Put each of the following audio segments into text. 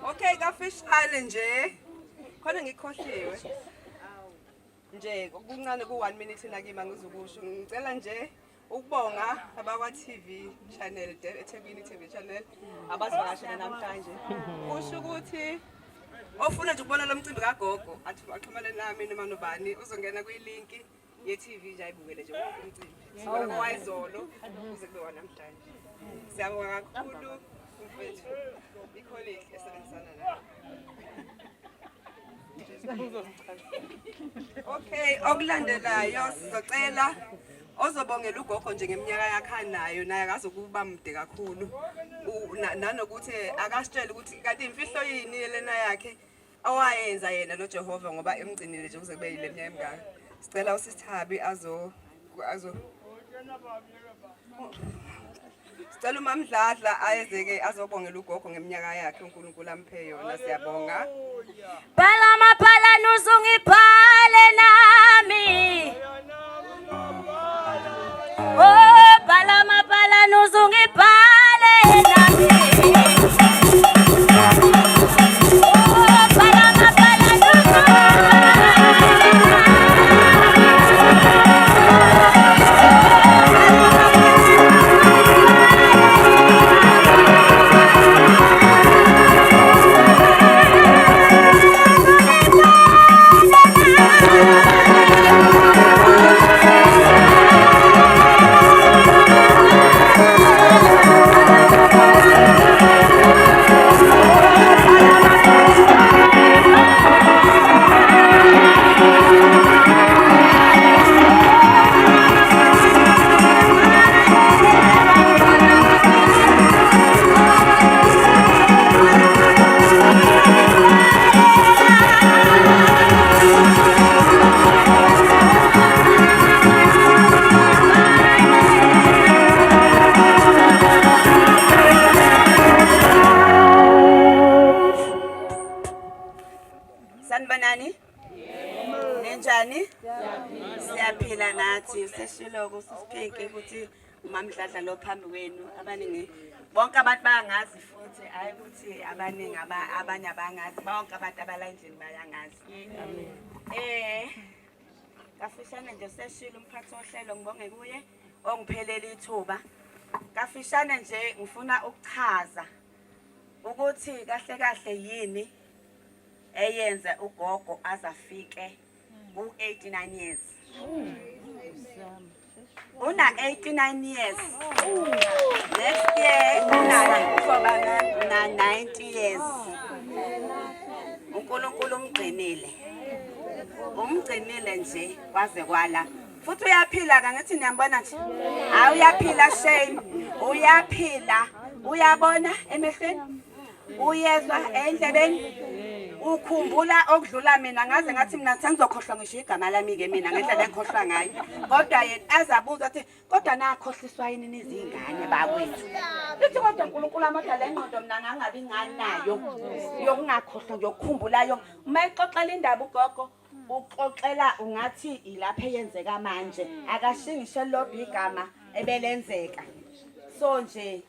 Okay, kafishane nje. Khona ngikhohliwe. Nje okuncane ku1 minute nakima ngizokusho. Ngicela nje ukubonga abakwa TV channel eThekwini TV channel abazivakashela namhlanje. Kusho ukuthi ofuna nje ukubona lo mcimbi kagogo athi axhumane nami noma nobani uzongena kwi-link ye-TV nje ayibukele nje wonke umcimbi. Sibona kwayizolo uze kube wanamhlanje. Siyabonga kakhulu mfethu i-colleague esebenzisana nayo. Okay, okulandelayo sizocela ozobongela ugogo nje ngeminyaka yakhe nayo naye akazokuba mude kakhulu. Nanokuthi akasitshela ukuthi kanti imfihlo yini lena yakhe owayenza yena noJehova ngoba emgcinile nje kuze kube yile minyaka emingaka. Sicela usithabi Sicela uMamdladla ayezeke azobongela ugogo ngeminyaka yakhe uNkulunkulu amphe yona siyabonga. Palama palanu zungibhale nami. Oh palama palanu zungibhale nami. Oh palama palanu siyaphila nathi seshiloko sisiphenke ukuthi uMamdladla lo phambi kwenu abaningi bonke abantu bayangazi futhi hayi ukuthi abaningi abanye abangazi bonke abantu abala endlini bayangazi. kafishane nje seshilo umphathi wohlelo ngibonge kuye ongiphelele ithuba. Kafishane nje ngifuna ukuchaza ukuthi kahle kahle yini eyenza ugogo azafike u89 years. Una 89 years. Next year uzoba na 90 years. uNkulunkulu umgcinile. Umgcinile nje kwaze kwala. Futhi uyaphila ka ngithi niyambona nje. Hayi uyaphila shame. Uyaphila. Uyabona emehlweni? Uyezwa endlebeni? Ukhumbula okudlula mina ngaze ngathi mina sengizokhohlwa ngisho igama lami ke mina ngendlela engikhohlwa ngayo. Kodwa yena azabuza athi kodwa nakhohliswa yini nizingane bakwethu. Lithi kodwa uNkulunkulu amadala engqondo mina ngangabi ngani nayo. Yokungakhohlwa yokukhumbula yonke. Uma ixoxela indaba ugogo uxoxela ungathi ilapha eyenzeka manje akashingishe lobby igama ebelenzeka. So nje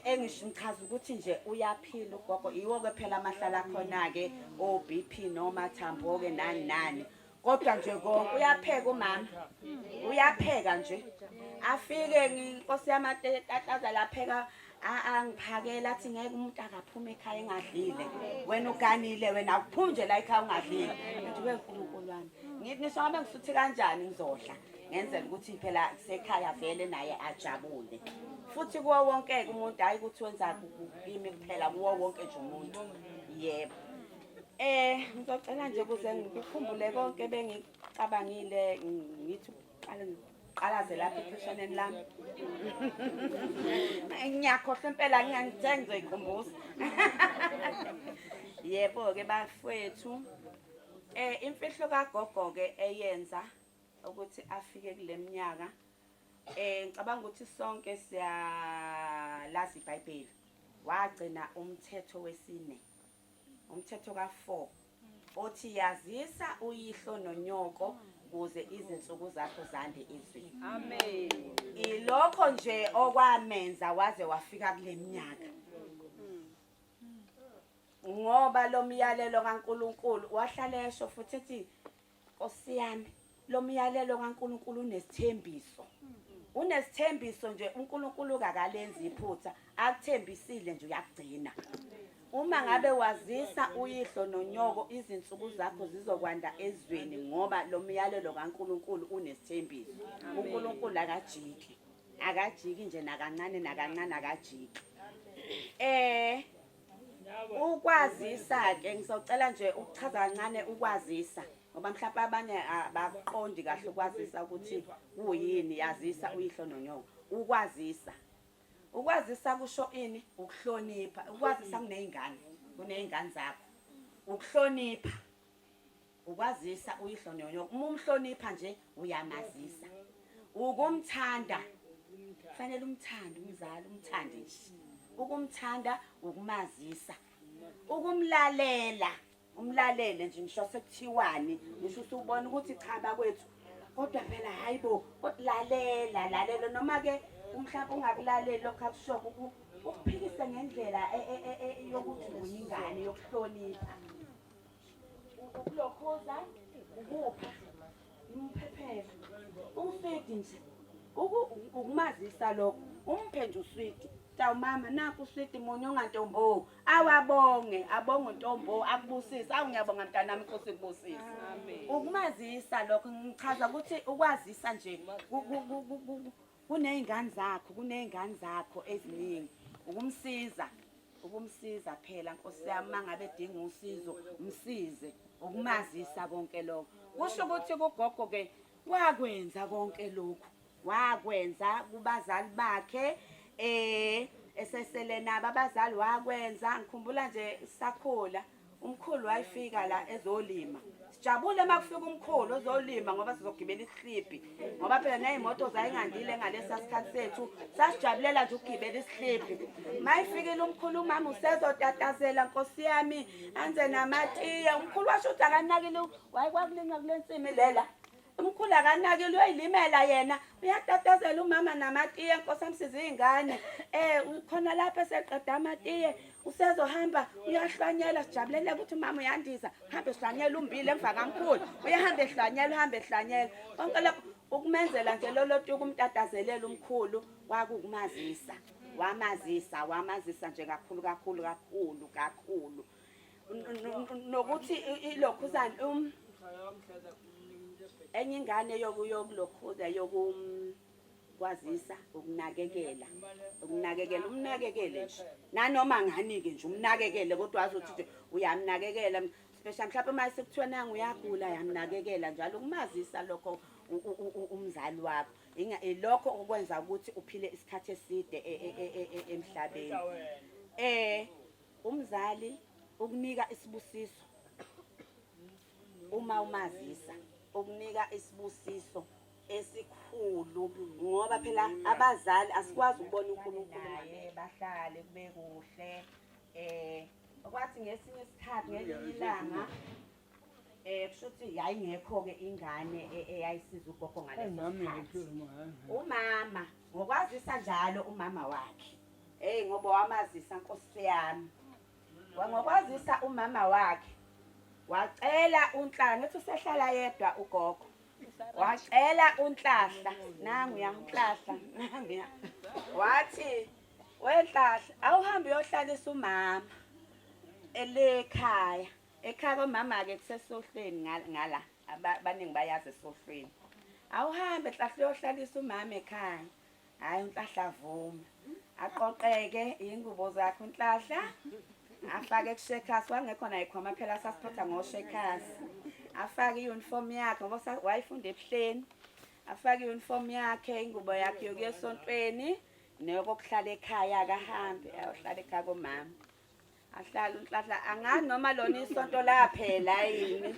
engisho ngichaza ukuthi nje uyaphila ugogo iwo ke phela amahlala khona ke oBP noma Thambo ke nani kodwa nje konke uyapheka umama uyapheka nje afike inkosi yamatataza lapheka angiphakela athi ngeke umuntu akaphuma ekhaya engadlile wena uganile wena akuphumi nje la ekhaya ungadlile ngithi weNkulunkulu wami ngithi ngisho ngabe ngisuthi kanjani ngizodla ngenzela ukuthi phela sekhaya vele naye ajabule futhi kuwo wonke umuntu hayi ukuthi wenza kimi kuphela kuwo wonke nje umuntu yebo ngizocela nje ukuze ngikhumbule konke bengicabangile ngithi uqalaze lapha ekhoshaneni lami ngiyakhohlwa impela ngingangithe ngizoyikhumbuza yebo ke bafowethu imfihlo kagogo ke eyenza ukuthi afike kuleminyaka ngicabanga ukuthi sonke siyalazi iBhayibheli wagcina umthetho wesine umthetho ka4 othi yazisa uyihlo nonyoko ukuze izinsuku zakho zande ezweni. Amen. Ilokho nje okwamenza waze wafika kuleminyaka. Ngoba lo myalelo kaNkulunkulu wahlala esho futhi ethi Nkosi yami lo myalelo kaNkulunkulu unesithembiso. Unesithembiso nje uNkulunkulu kakalenzi iphutha akuthembisile nje uyagcina. Uma ngabe wazisa uyihlo nonyoko izinsuku zakho zizokwanda ezweni ngoba lo myalelo kaNkulunkulu unesithembiso. uNkulunkulu akajiki nje nakancane akajiki. Ukwazisa ke ngizocela nje ukuchaza kancane ukwazisa ngoba mhlawumbe abanye abaqondi kahle ukwazisa ukuthi kuyini yazisa uyihlo nonyoko. Ukwazisa kusho ini? Ukuhlonipha. Ukwazisa kuneyingane zakho. Ukuhlonipha. Ukwazisa uyihlo nonyoko. Uma umhlonipha nje uyamazisa. Ukumthanda. Kufanele umthande umzali umthande nje. Ukumthanda ukumazisa. Ukumlalela. Umlalele nje ngisho sekuthiwani ngisho usubona ukuthi cha bakwethu kodwa phela hayibo kodwa lalela noma ke umhlawumbe ungakulaleli lokho akushoko ukuphikisa ngendlela yokuthi uyingane yokuhlonipha ukulokhoza ukupha imphephela uswidi nje ukumazisa lokho umphe nje uswidi Tawu mama naku uswidi munye ongantombo awabonge ntombo akubusisa ngiyabonga mntanami Nkosi kubusisa ukumazisa lokho ngichaza ukuthi ukwazisa nje kuneyingane zakho eziningi ukumsiza phela Nkosi yami mangabe edinga usizo msize ukumazisa konke lokho kusho ukuthi kugogo ke wakwenza konke lokho wakwenza kubazali bakhe eseselena abazali wakwenza ngikhumbula nje sakhula umkhulu wayifika la ezolima sijabule makufika umkhulu ezolima ngoba sizogibela isihliphi ngoba phela nezimoto zayingandile ngalesa sikhathi sethu sasijabulela nje ukugibela isihliphi mayifikile umkhulu umama usezotatazela Nkosi yami anze namatiye umkhulu washo ukuthi akanakile wayekwakulinywa kulensimi lela umkhulu akanakile uyilimela yena uyatatazela umama namatiye Nkosi amsiza izingane khona lapha eseqeda amatiye usezohamba uyahlwanyela sijabulele ukuthi mama uyandiza hambe sihlwanyela umbili emva kamkhulu uyahamba ehlwanyela uhambe ehlwanyela konke lokho ukumenzela nje lolotu ukumtatazelela umkhulu kwakukumazisa wamazisa nje kakhulu nokuthi ilokhuzana enye ingane yokulokhuza yokukwazisa ukunakekela umnakekele nje nanoma ngani-ke nje umnakekele kodwa wazi ukuthi nje uyamnakekela special mhlawumbe uma sekuthiwa nangu uyagula yamnakekela njalo ukumazisa lokho umzali wakho lokho okwenza ukuthi uphile isikhathi eside emhlabeni umzali ukunika isibusiso uma umazisa ukunika isibusiso esikhulu ngoba phela abazali asikwazi ukubona uNkulunkulu naye bahlale kube kuhle okwathi ngesinye isikhathi ngelinye ilanga kushuthi yayingekho ke ingane eyayisiza ugogo ngaleso sikhathi umama ngokwazisa njalo umama wakhe ngoba wamazisa Nkosi yami ngokwazisa umama wakhe wacela uNhlahla ngithi usehlala yedwa ugogo wacela uNhlahla nangu yaNhlahla nangu wathi weNhlahla awuhambe uyohlalisa umama ekhaya komama ke kusesohlweni ngala abaningi bayazi esohlweni awuhambe Nhlahla uyohlalisa umama ekhaya hayi uNhlahla avuma aqoqeke ingubo zakhe uNhlahla afake kushekasi wangekho naye khoma phela sasiphatha ngoshekasi afake iuniform yakhe ngoba wayifunda ebuhleni afake iuniform yakhe ingubo yakhe yokuya esontweni neyokuhlala ekhaya akahambe ayohlala ekhaya komama ahlala uNhlahla angani noma lona isonto laphela yini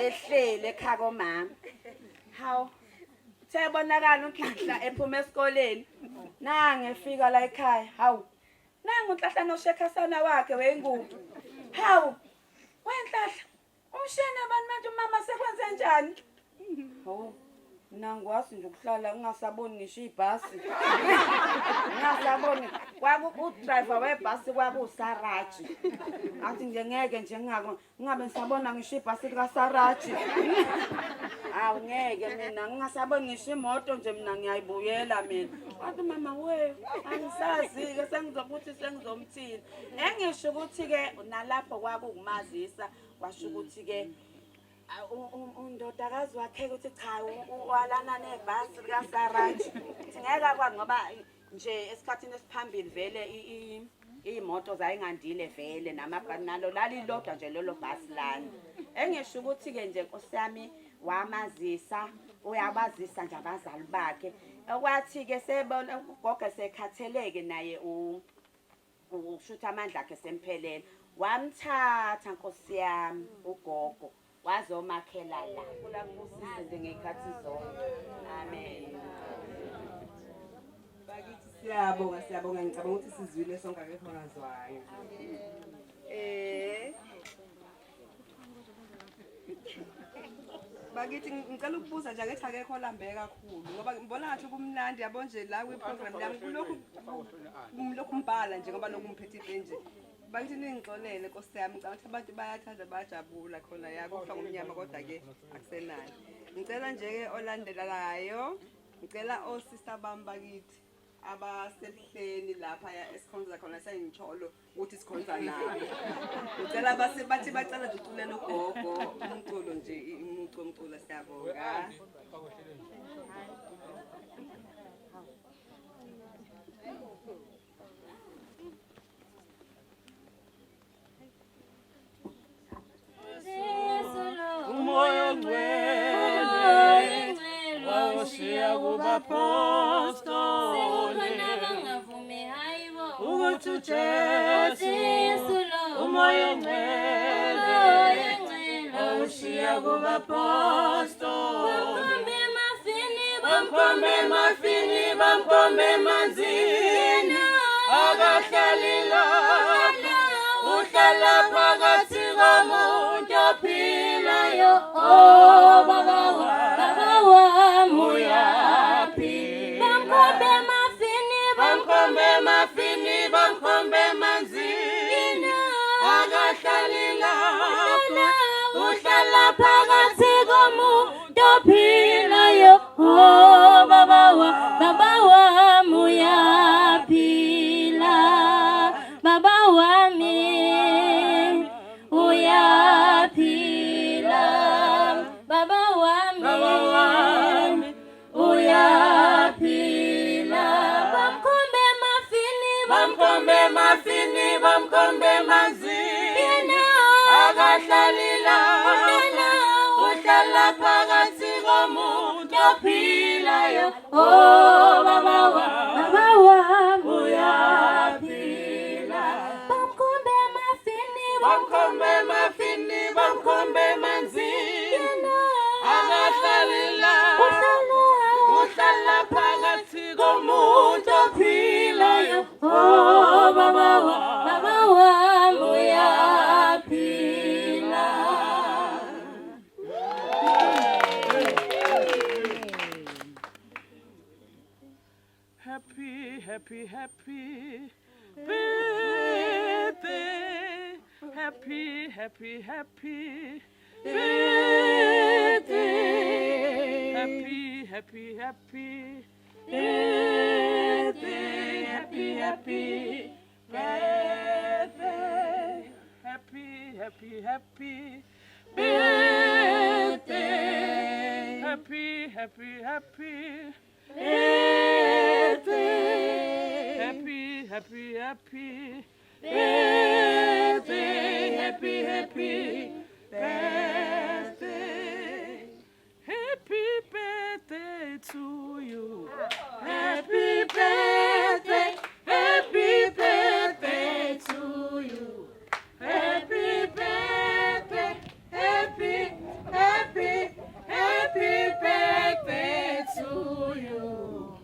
ehlele ekhaya komama hawu sebonakala uNhlahla ephuma esikoleni nange efika la ekhaya hawu nangu uNhlahla noshekasana wakhe wengubo hawu weNhlahla umshana abantu manje umama sekwenze njani hawu nangwazi nje ukuhlala ungasaboni ngisho ibhasi ungasaboni udriver webhasi kwakusaraji athi nje ngeke nje ngabe ngisabona ngisho ibhasi likaSaraji awu ngeke mina ngingasaboni ngisho imoto nje mina ngiyayibuyela mina athi mama we angisazi ke sengizokuthi sengizomthini engisho ukuthi ke nalapho kwakukumazisa kwasho ukuthi ke undodakazi wakhe ukuthi cha walana nebhasi likaSaraji singeke akwazi ngoba nje esikhathini esiphambili vele imoto zayingandile vele nalo lalilodwa nje lolo bhasi lana engisho ukuthi ke nje Nkosi yami wamazisa uyabazisa nje abazali bakhe okwathi ke sebona ugogo sekhatheleke naye ushutha amandla akhe semphelele wamthatha Nkosi yami ugogo wazomakhela la kula kubusise nje ngekhathi zonke amen bakithi siyabonga ngicabanga ukuthi sizwile sonke akekho ngazwayo bakithi ngicela ukubuza nje ngithi akekho lambe kakhulu ngoba ngibona ngathi kumnandi yabo nje la kwi-program yami kulokhu mbhala nje ngoba lokumphethe nje bakithi ningixolele Nkosi yami ngicabanga ukuthi abantu bayathanda bajabula khona yakufa ngomnyama kodwa ke akusenani ngicela nje ke olandelayo ngicela osista bami bakithi abasehleni lapha esikhonza khona sayingitsholo ukuthi sikhonza nabo ngicela bathi bacela nje uculela ugogo umculo nje umculo siyabonga Umoya ngcwele wawushiya kubapostoli ukuthi uJesu umoya ngcwele wawushiya kubapostoli bamkhombe emafini bamkhombe emanzini akahlalila uhlala phakathi komuntu ophilayo baba wami uyaphi bamkhombe emafini bamkhombe emanzini phakathi komuntu ophilayo. Oh baba wami uyaphila, baba wami uyaphila, baba wami uyaphila. Bamkhombe mafini, bamkhombe manzini, akahlalila, uhlala phakathi komuntu ophilayo. Oh baba wami uyaphila. Bamkhombe mafini, bamkhombe manzini, akahlalila, uhlala phakathi komuntu ophilayo. Oh baba wami uyaphila. Happy, happy, happy birthday. Happy, happy, happy birthday. Happy, happy, happy birthday. Happy, happy birthday. Happy, happy, happy birthday. Happy, happy, happy birthday. Happy, happy, happy birthday. Happy, happy birthday. Happy birthday to you. Happy birthday. Happy birthday to you. Happy birthday. Happy, happy, happy birthday to you.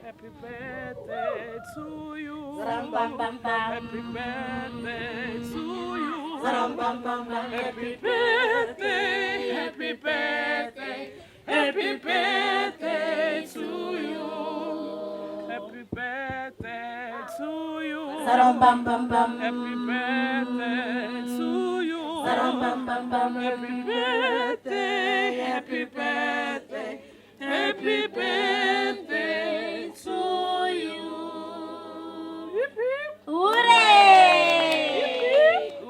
Happy birthday to you. Happy birthday to you. Happy birthday, happy birthday, happy birthday to you. Happy birthday to you. Happy birthday to you. Happy birthday, happy birthday, happy birthday to you. Hooray!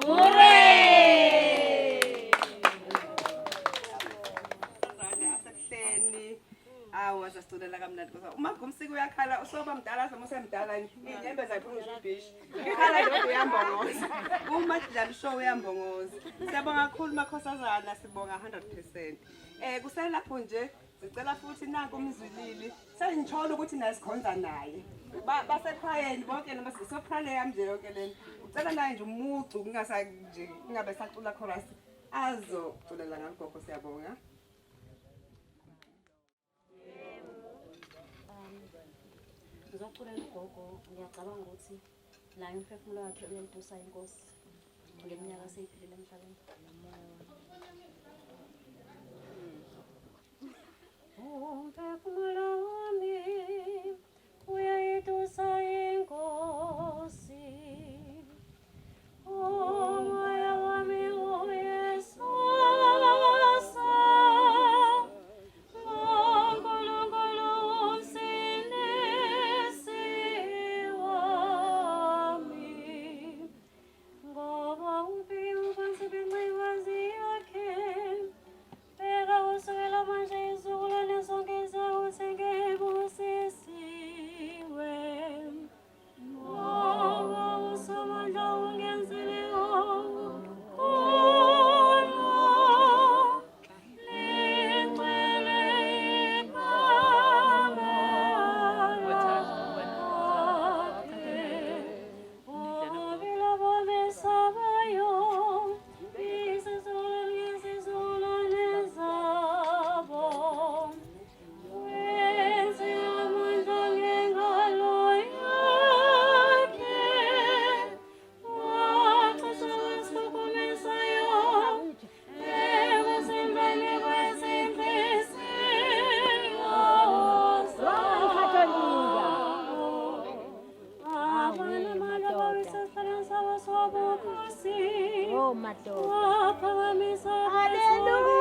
Hooray! Asekuhleni awu sasicudela kamnandi kodwa uma ngumsiki uyakhala usoba mdala samusemdala inyembe zayiphuma ibhishi ikhala lokho uyambongoza uma sidlala show uyambongoza. Siyabonga kakhulu makhosazana, sibonga 100%. Kuselapho nje sicela futhi nanku umzwilili sengithola ukuthi nasikhonza naye basekhayeni bonke noma sisoprale yamje yonke lento. Ucela naye nje umucu kungasa nje kungabe sacula chorus azoculela ngakho. Siyabonga. Ngizoculela ugogo, ngiyacabanga ukuthi la umphefumulo wakhe uyayitusa inkosi ngeminyaka seyiphilile emhlabeni. Umphefumulo wami uyayitusa inkosi, umoya wami uyesasa ngoNkulunkulu umsinisi wami, ngoba ufike uphansi benxiwa ziyakhe. Bheka kusukela manje izizukulwane zonke zawuthi ngebusisiwe, ngoba uSomandla ungenzile okukhulu, ligcwele igama lakhe. Ubabila bomesabayo, isizukulwane ngesizukulwane zabo, wenze amandla ngengalo yakhe, waxosha isihlukumesayo ekusindweni kwezinhliziyo zabo. Abana malabo besesihlalweni sabo sobukhosi, waphakamisa abesilungu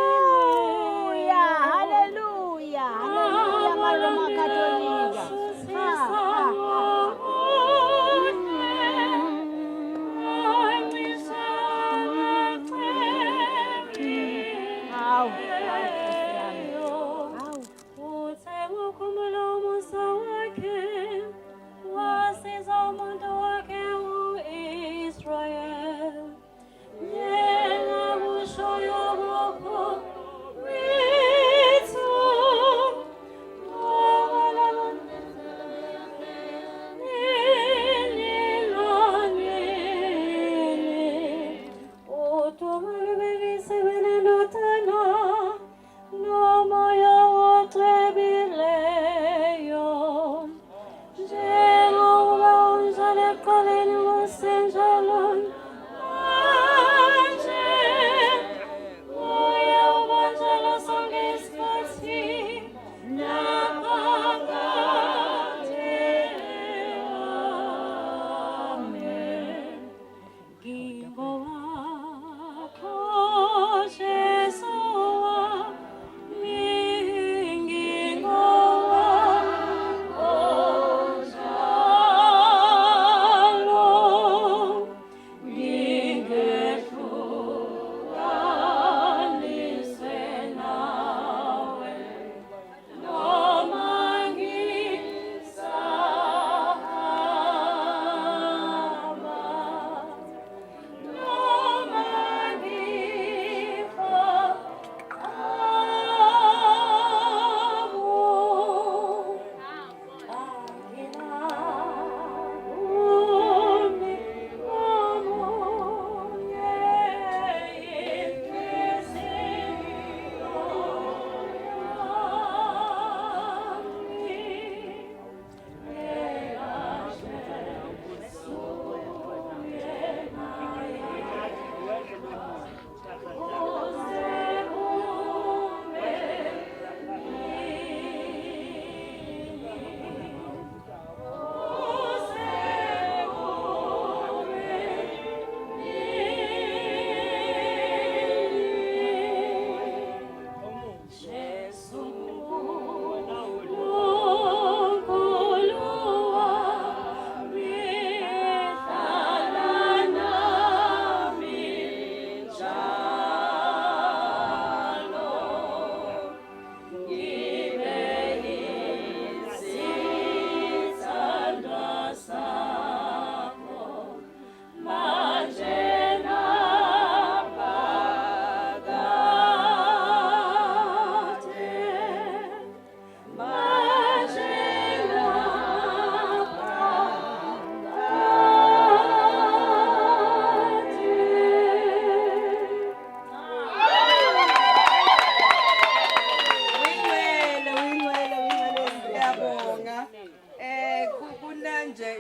nje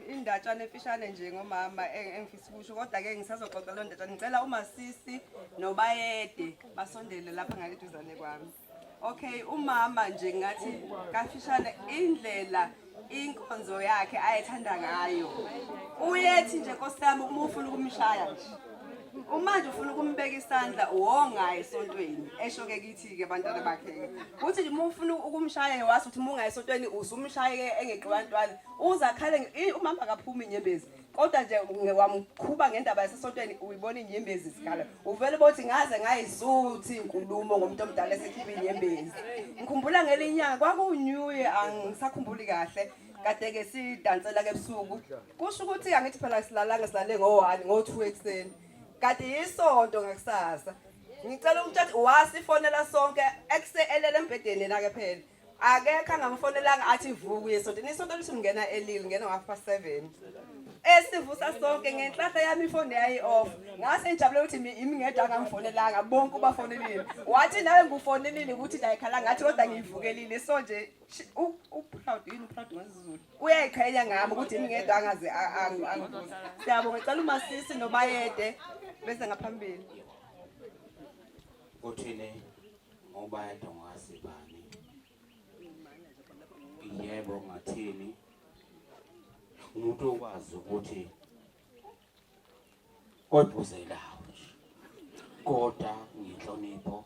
indatshana efishane nje ngomama engifisa ukusho kodwa ke ngisazoxoxa lo ndatshana ngicela uMasisi noBayede basondele lapha ngaleduzane kwami. Okay, umama nje ngathi kafishane indlela inkonzo yakhe ayethanda ngayo. Uyethi nje nkosami uma ufuna ukumshaya nje. Umanje ufuna ukumbeka isandla uwonga esontweni eshoke kithi ke abantwana bakhe. Uthi uma ufuna ukumshaya wathi uthi munga esontweni usumshaye engeqwantwana uzakhale umama akaphumi inyembezi. Kodwa nje wamkhuba ngendaba yasesontweni uyibona inyembezi isikhala. Uvele bothi ngaze ngayisuthi inkulumo ngomuntu omdala esekhipha inyembezi. Ngikhumbula ngelinyanga kwakuNew Year angisakhumbuli kahle. Kade ke sidansela ke ebusuku. Kusho ukuthi angithi phela silalanga silale ngo1 ngo2 ekseni. Kade isonto ngakusasa. Ngicela umthatha wasifonela sonke elele embedeni la ke phela. Akekho angamfonelanga athi vuku yesonto. Nisonto lithi ngena elile ngena 7:30. Esivusa sonke ngenhlahla yami ifone yayi off. Ngase ngijabulela ukuthi imi ngedwa ngamfonelanga bonke ubafonelile. Wathi nawe ngufonelile ukuthi la ekhala ngathi kodwa ngiyivukelile so nje proud ngesiZulu. Uyayiqhenya ngami ukuthi imi ngedwa angaze angibuza. Siyabonga ngicela uMasisi noBayede bese ngaphambili. Uthini ngoBayede ngasibani? Yebo ngathini? Umuntu okwazi ukuthi oyibuzelayo nje kodwa ngenhlonipho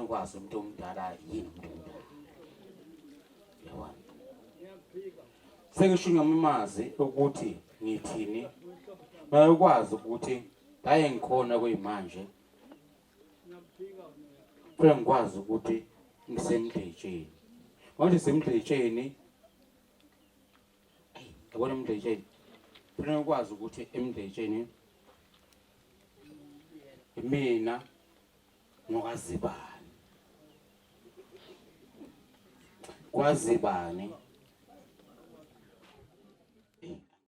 ukwazi umuntu omdala yini umuntu omdala yabona sengisho ngamimazi ukuthi ngithini bayakwazi ukuthi hayi ngikhona kuyimanje kuya ngikwazi ukuthi ngisemdlejeni manje semdlejeni yabona emdlejeni kufanele ukwazi ukuthi emdlejeni mina ngokazibani kwazibani